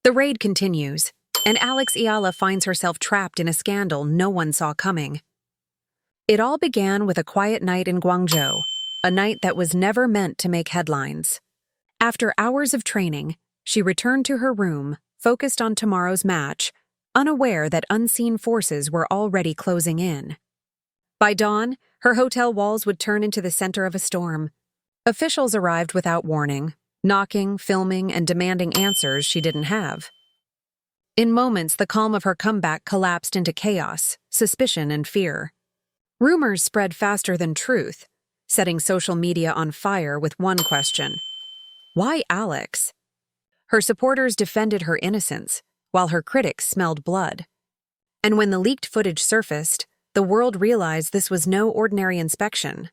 The raid continues, and Alex Eala finds herself trapped in a scandal no one saw coming. It all began with a quiet night in Guangzhou, a night that was never meant to make headlines. After hours of training, she returned to her room, focused on tomorrow's match, unaware that unseen forces were already closing in. By dawn, her hotel walls would turn into the center of a storm. Officials arrived without warning, knocking, filming, and demanding answers she didn't have. In moments, the calm of her comeback collapsed into chaos, suspicion, and fear. Rumors spread faster than truth, setting social media on fire with one question: why Alex? Her supporters defended her innocence, while her critics smelled blood. And when the leaked footage surfaced, the world realized this was no ordinary inspection.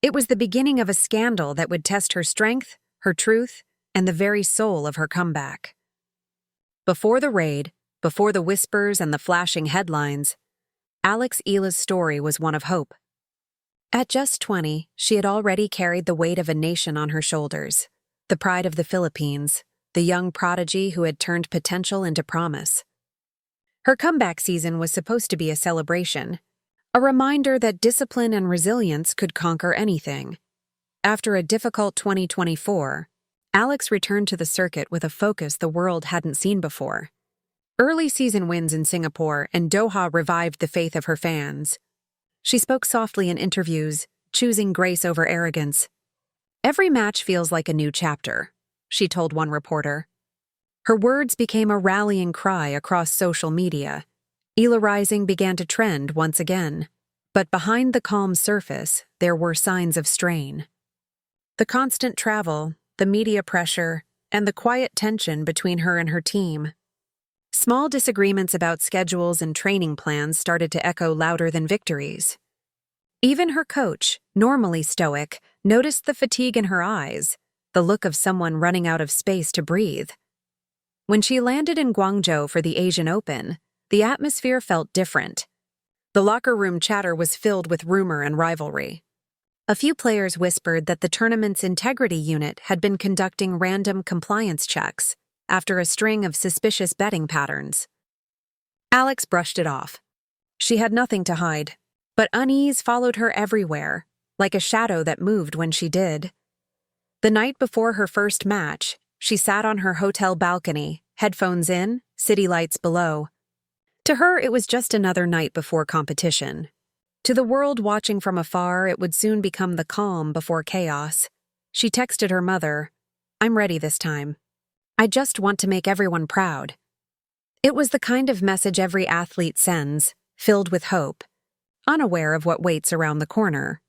It was the beginning of a scandal that would test her strength, her truth, and the very soul of her comeback. Before the raid, before the whispers and the flashing headlines, Alex Eala's story was one of hope. At just 20, she had already carried the weight of a nation on her shoulders, the pride of the Philippines, the young prodigy who had turned potential into promise. Her comeback season was supposed to be a celebration, a reminder that discipline and resilience could conquer anything. After a difficult 2024, Alex returned to the circuit with a focus the world hadn't seen before. Early season wins in Singapore and Doha revived the faith of her fans. She spoke softly in interviews, choosing grace over arrogance. "Every match feels like a new chapter," she told one reporter. Her words became a rallying cry across social media. Eala Rising began to trend once again. But behind the calm surface, there were signs of strain. The constant travel, the media pressure, and the quiet tension between her and her team. Small disagreements about schedules and training plans started to echo louder than victories. Even her coach, normally stoic, noticed the fatigue in her eyes, the look of someone running out of space to breathe. When she landed in Guangzhou for the Asian Open, the atmosphere felt different. The locker room chatter was filled with rumor and rivalry. A few players whispered that the tournament's integrity unit had been conducting random compliance checks after a string of suspicious betting patterns. Alex brushed it off. She had nothing to hide, but unease followed her everywhere, like a shadow that moved when she did. The night before her first match, she sat on her hotel balcony, headphones in, city lights below. To her, it was just another night before competition. To the world watching from afar, it would soon become the calm before chaos. She texted her mother, "I'm ready this time. I just want to make everyone proud." It was the kind of message every athlete sends, filled with hope, unaware of what waits around the corner.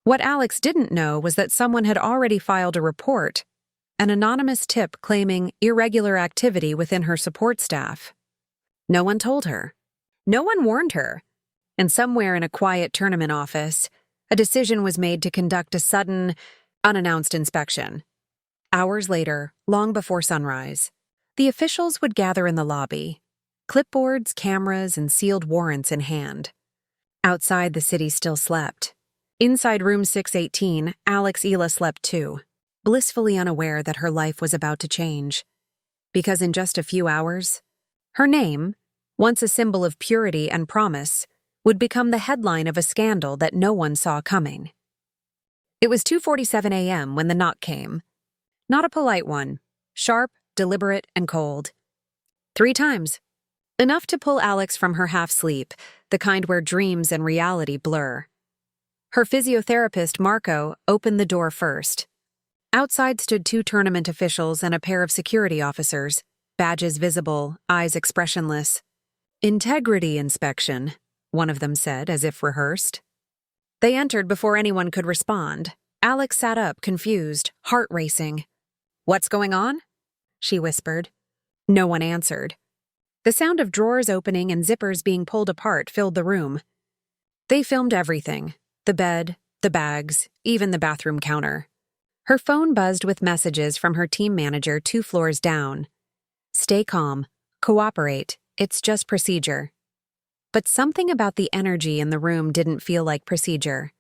What Alex didn't know was that someone had already filed a report, an anonymous tip claiming irregular activity within her support staff. No one told her. No one warned her. And somewhere in a quiet tournament office, a decision was made to conduct a sudden, unannounced inspection. Hours later, long before sunrise, the officials would gather in the lobby, clipboards, cameras, and sealed warrants in hand. Outside, the city still slept. Inside room 618, Alex Eala slept too, blissfully unaware that her life was about to change. Because in just a few hours, her name, once a symbol of purity and promise, would become the headline of a scandal that no one saw coming. It was 2:47 a.m. when the knock came. Not a polite one, sharp, deliberate, and cold. 3 times. Enough to pull Alex from her half-sleep, the kind where dreams and reality blur. Her physiotherapist, Marco, opened the door first. Outside stood 2 tournament officials and a pair of security officers, badges visible, eyes expressionless. "Integrity inspection," one of them said, as if rehearsed. They entered before anyone could respond. Alex sat up, confused, heart racing. "What's going on?" she whispered. No one answered. The sound of drawers opening and zippers being pulled apart filled the room. They filmed everything: the bed, the bags, even the bathroom counter. Her phone buzzed with messages from her team manager 2 floors down. "Stay calm. Cooperate. It's just procedure." But something about the energy in the room didn't feel like procedure.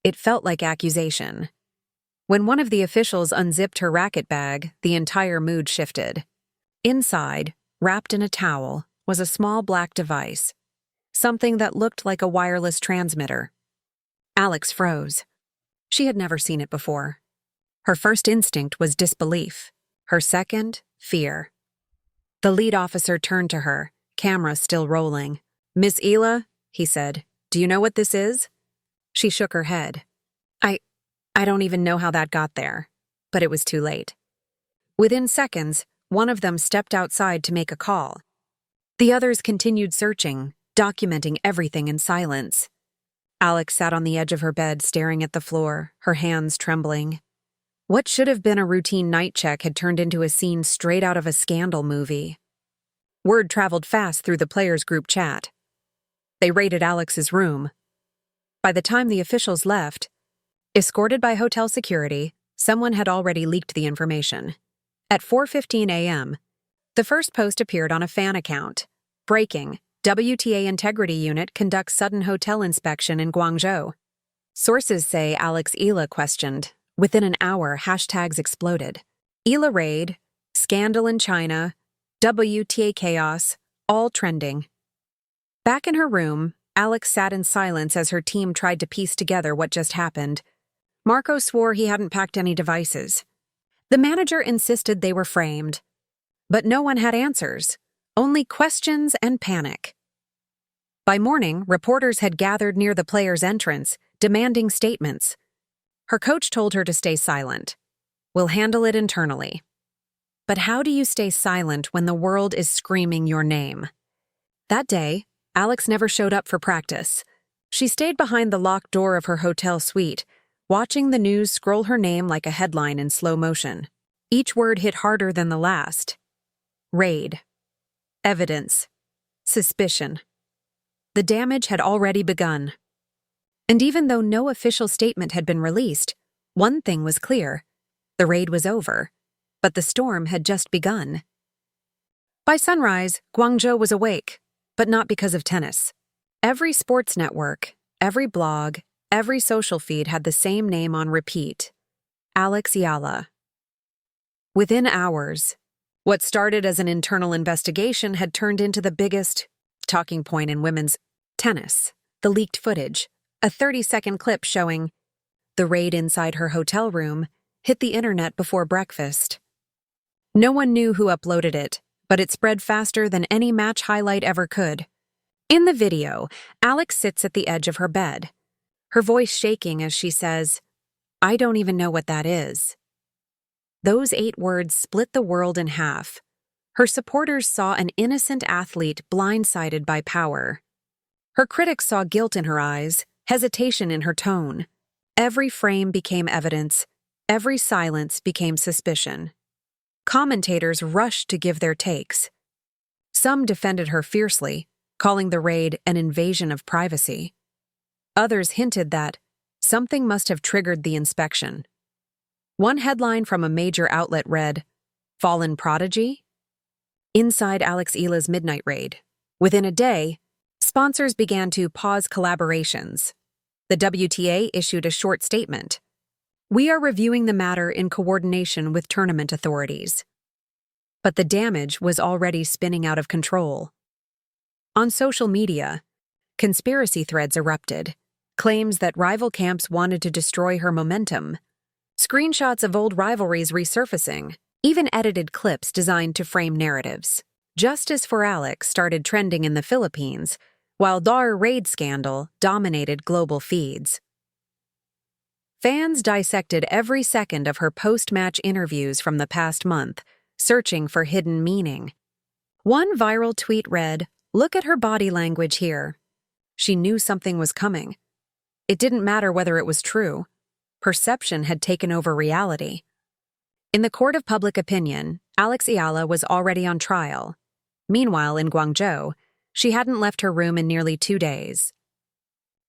It felt like accusation. When one of the officials unzipped her racket bag, the entire mood shifted. Inside, wrapped in a towel, was a small black device, something that looked like a wireless transmitter. Alex froze. She had never seen it before. Her first instinct was disbelief. Her second, fear. The lead officer turned to her, camera still rolling. "Miss Eala," he said, "do you know what this is?" She shook her head. I don't even know how that got there." But it was too late. Within seconds, one of them stepped outside to make a call. The others continued searching, documenting everything in silence. Alex sat on the edge of her bed staring at the floor, her hands trembling. What should have been a routine night check had turned into a scene straight out of a scandal movie. Word traveled fast through the players' group chat. They raided Alex's room. By the time the officials left, escorted by hotel security, someone had already leaked the information. At 4:15 a.m., the first post appeared on a fan account. Breaking: WTA Integrity Unit conducts sudden hotel inspection in Guangzhou. Sources say Alex Eala questioned. Within an hour, hashtags exploded. Eala raid, scandal in China, WTA chaos, all trending. Back in her room, Alex sat in silence as her team tried to piece together what just happened. Marco swore he hadn't packed any devices. The manager insisted they were framed. But no one had answers, only questions and panic. By morning, reporters had gathered near the players' entrance, demanding statements. Her coach told her to stay silent. "We'll handle it internally." But how do you stay silent when the world is screaming your name? That day, Alex never showed up for practice. She stayed behind the locked door of her hotel suite, watching the news scroll her name like a headline in slow motion. Each word hit harder than the last. Raid. Evidence. Suspicion. The damage had already begun. And even though no official statement had been released, one thing was clear. The raid was over, but the storm had just begun. By sunrise, Guangzhou was awake, but not because of tennis. Every sports network, every blog, every social feed had the same name on repeat: Alex Eala. Within hours, what started as an internal investigation had turned into the biggest talking point in women's tennis. The leaked footage, a 30-second clip showing the raid inside her hotel room, hit the internet before breakfast. No one knew who uploaded it, but it spread faster than any match highlight ever could. In the video, Alex sits at the edge of her bed, her voice shaking as she says, "I don't even know what that is." Those 8 words split the world in half. Her supporters saw an innocent athlete blindsided by power. Her critics saw guilt in her eyes, hesitation in her tone. Every frame became evidence. Every silence became suspicion. Commentators rushed to give their takes. Some defended her fiercely, calling the raid an invasion of privacy. Others hinted that something must have triggered the inspection. One headline from a major outlet read, "Fallen Prodigy?" Inside Alex Eala's midnight raid. Within a day, sponsors began to pause collaborations. The WTA issued a short statement. "We are reviewing the matter in coordination with tournament authorities." But the damage was already spinning out of control. On social media, conspiracy threads erupted, claims that rival camps wanted to destroy her momentum, screenshots of old rivalries resurfacing, even edited clips designed to frame narratives. Justice for Alex started trending in the Philippines, while Dar raid scandal dominated global feeds. Fans dissected every second of her post-match interviews from the past month, searching for hidden meaning. One viral tweet read, "Look at her body language here." She knew something was coming. It didn't matter whether it was true. Perception had taken over reality. In the court of public opinion, Alex Eala was already on trial. Meanwhile, in Guangzhou, she hadn't left her room in nearly 2 days.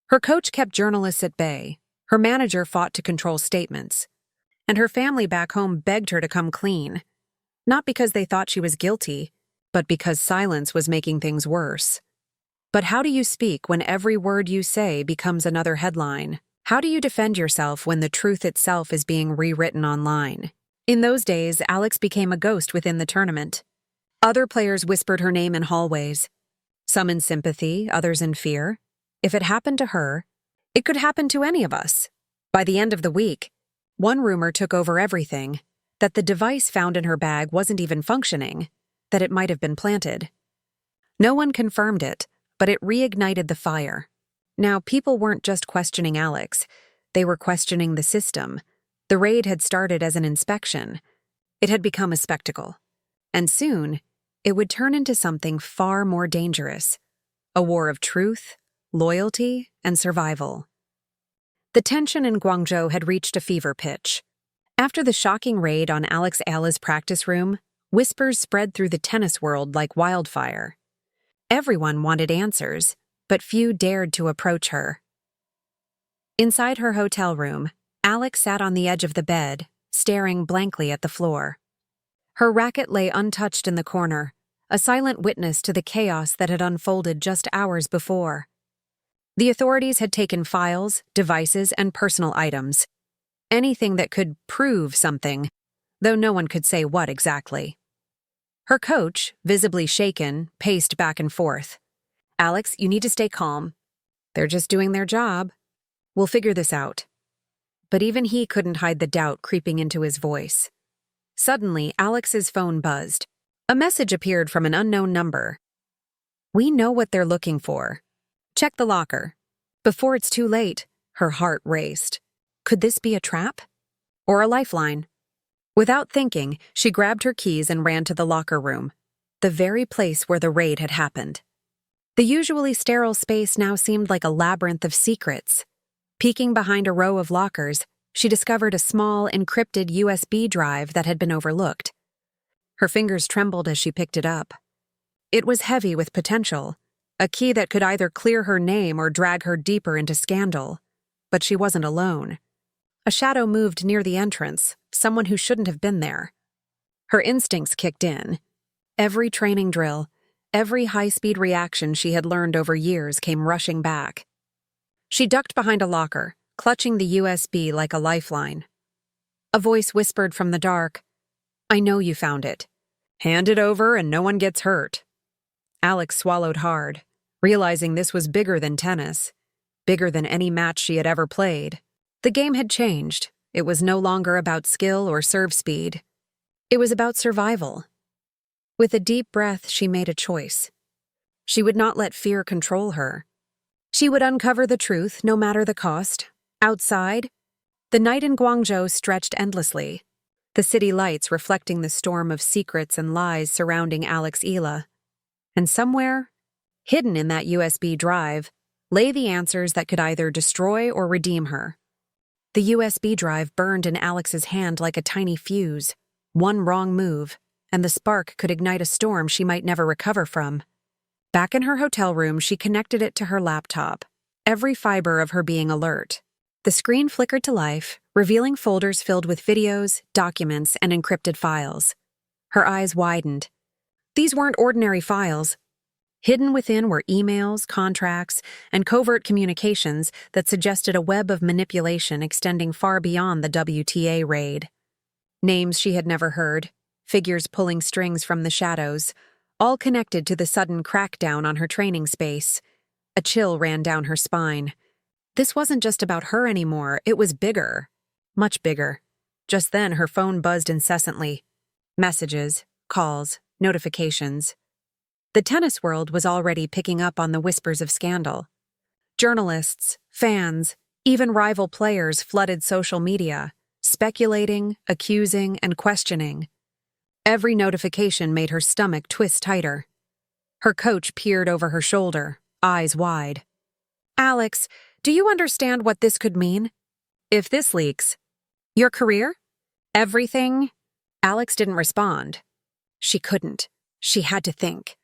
Her coach kept journalists at bay, her manager fought to control statements, and her family back home begged her to come clean. Not because they thought she was guilty, but because silence was making things worse. But how do you speak when every word you say becomes another headline? How do you defend yourself when the truth itself is being rewritten online? In those days, Alex became a ghost within the tournament. Other players whispered her name in hallways, some in sympathy, others in fear. If it happened to her, it could happen to any of us. By the end of the week, one rumor took over everything, that the device found in her bag wasn't even functioning, that it might have been planted. No one confirmed it, but it reignited the fire. Now, people weren't just questioning Alex, they were questioning the system. The raid had started as an inspection. It had become a spectacle. And soon, it would turn into something far more dangerous, a war of truth, loyalty, and survival. The tension in Guangzhou had reached a fever pitch. After the shocking raid on Alex Eala's practice room, whispers spread through the tennis world like wildfire. Everyone wanted answers, but few dared to approach her. Inside her hotel room, Alex sat on the edge of the bed, staring blankly at the floor. Her racket lay untouched in the corner, a silent witness to the chaos that had unfolded just hours before. The authorities had taken files, devices, and personal items. Anything that could prove something, though no one could say what exactly. Her coach, visibly shaken, paced back and forth. "Alex, you need to stay calm. They're just doing their job. We'll figure this out." But even he couldn't hide the doubt creeping into his voice. Suddenly, Alex's phone buzzed. A message appeared from an unknown number. "We know what they're looking for. Check the locker." Before it's too late, her heart raced. Could this be a trap? Or a lifeline? Without thinking, she grabbed her keys and ran to the locker room, the very place where the raid had happened. The usually sterile space now seemed like a labyrinth of secrets. Peeking behind a row of lockers, she discovered a small, encrypted USB drive that had been overlooked. Her fingers trembled as she picked it up. It was heavy with potential, a key that could either clear her name or drag her deeper into scandal. But she wasn't alone. A shadow moved near the entrance, someone who shouldn't have been there. Her instincts kicked in. Every training drill, every high-speed reaction she had learned over years came rushing back. She ducked behind a locker, clutching the USB like a lifeline. A voice whispered from the dark, "I know you found it. Hand it over and no one gets hurt." Alex swallowed hard, realizing this was bigger than tennis, bigger than any match she had ever played. The game had changed. It was no longer about skill or serve speed. It was about survival. With a deep breath, she made a choice. She would not let fear control her. She would uncover the truth, no matter the cost. Outside, the night in Guangzhou stretched endlessly, the city lights reflecting the storm of secrets and lies surrounding Alex Eala. And somewhere, hidden in that USB drive, lay the answers that could either destroy or redeem her. The USB drive burned in Alex's hand like a tiny fuse. One wrong move, and the spark could ignite a storm she might never recover from. Back in her hotel room, she connected it to her laptop, every fiber of her being alert. The screen flickered to life, revealing folders filled with videos, documents, and encrypted files. Her eyes widened. These weren't ordinary files. Hidden within were emails, contracts, and covert communications that suggested a web of manipulation extending far beyond the WTA raid. Names she had never heard, figures pulling strings from the shadows, all connected to the sudden crackdown on her training space. A chill ran down her spine. This wasn't just about her anymore, it was bigger. Much bigger. Just then, her phone buzzed incessantly. Messages, calls, notifications. The tennis world was already picking up on the whispers of scandal. Journalists, fans, even rival players flooded social media, speculating, accusing, and questioning. Every notification made her stomach twist tighter. Her coach peered over her shoulder, eyes wide. "Alex, do you understand what this could mean? If this leaks, your career? Everything?" Alex didn't respond. She couldn't. She had to think.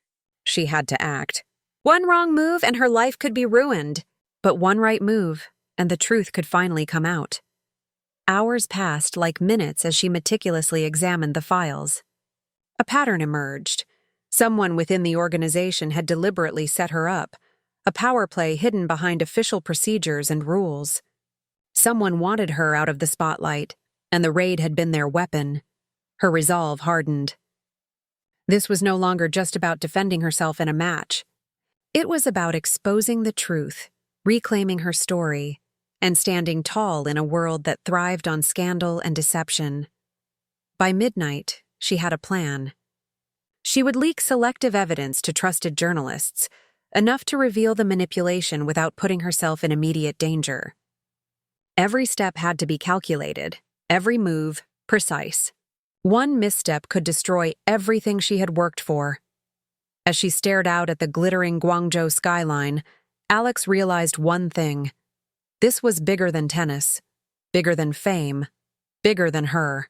She had to act. One wrong move and her life could be ruined. But one right move, and the truth could finally come out. Hours passed like minutes as she meticulously examined the files. A pattern emerged. Someone within the organization had deliberately set her up, a power play hidden behind official procedures and rules. Someone wanted her out of the spotlight, and the raid had been their weapon. Her resolve hardened. This was no longer just about defending herself in a match. It was about exposing the truth, reclaiming her story, and standing tall in a world that thrived on scandal and deception. By midnight, she had a plan. She would leak selective evidence to trusted journalists, enough to reveal the manipulation without putting herself in immediate danger. Every step had to be calculated, every move precise. One misstep could destroy everything she had worked for. As she stared out at the glittering Guangzhou skyline, Alex realized one thing. This was bigger than tennis, bigger than fame, bigger than her.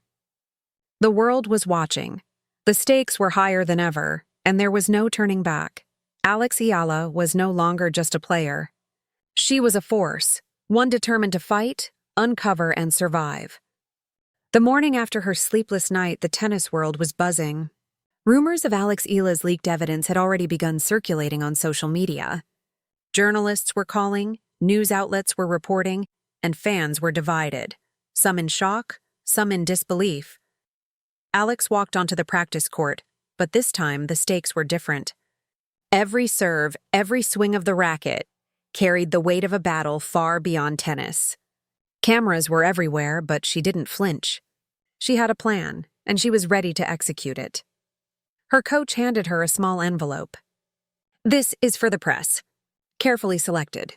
The world was watching. The stakes were higher than ever, and there was no turning back. Alex Eala was no longer just a player. She was a force, one determined to fight, uncover, and survive. The morning after her sleepless night, the tennis world was buzzing. Rumors of Alex Eala's leaked evidence had already begun circulating on social media. Journalists were calling, news outlets were reporting, and fans were divided, some in shock, some in disbelief. Alex walked onto the practice court, but this time the stakes were different. Every serve, every swing of the racket, carried the weight of a battle far beyond tennis. Cameras were everywhere, but she didn't flinch. She had a plan, and she was ready to execute it. Her coach handed her a small envelope. "This is for the press. Carefully selected.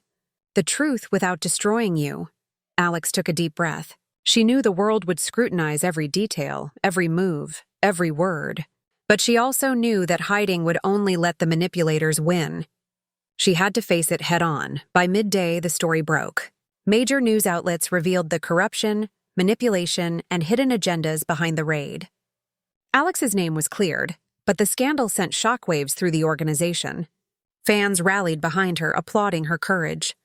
The truth without destroying you." Alex took a deep breath. She knew the world would scrutinize every detail, every move, every word. But she also knew that hiding would only let the manipulators win. She had to face it head-on. By midday, the story broke. Major news outlets revealed the corruption, manipulation, and hidden agendas behind the raid. Alex's name was cleared, but the scandal sent shockwaves through the organization. Fans rallied behind her, applauding her courage.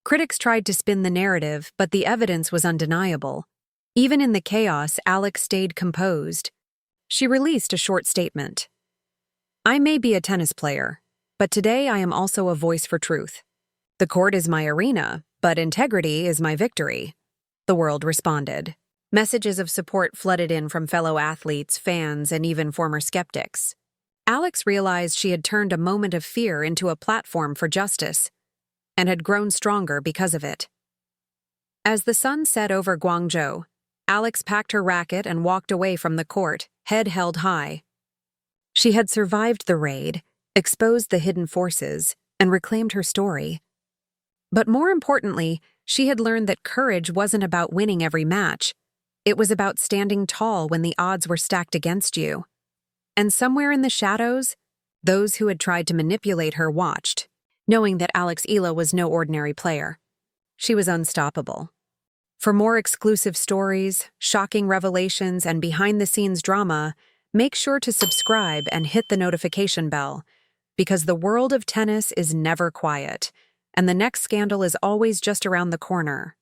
Critics tried to spin the narrative, but the evidence was undeniable. Even in the chaos, Alex stayed composed. She released a short statement. "I may be a tennis player, but today I am also a voice for truth. The court is my arena, but integrity is my victory." The world responded. Messages of support flooded in from fellow athletes, fans, and even former skeptics. Alex realized she had turned a moment of fear into a platform for justice, and had grown stronger because of it. As the sun set over Guangzhou, Alex packed her racket and walked away from the court, head held high. She had survived the raid, exposed the hidden forces, and reclaimed her story. But more importantly, she had learned that courage wasn't about winning every match. It was about standing tall when the odds were stacked against you. And somewhere in the shadows, those who had tried to manipulate her watched, knowing that Alex Eala was no ordinary player. She was unstoppable. For more exclusive stories, shocking revelations, and behind-the-scenes drama, make sure to subscribe and hit the notification bell, because the world of tennis is never quiet, and the next scandal is always just around the corner.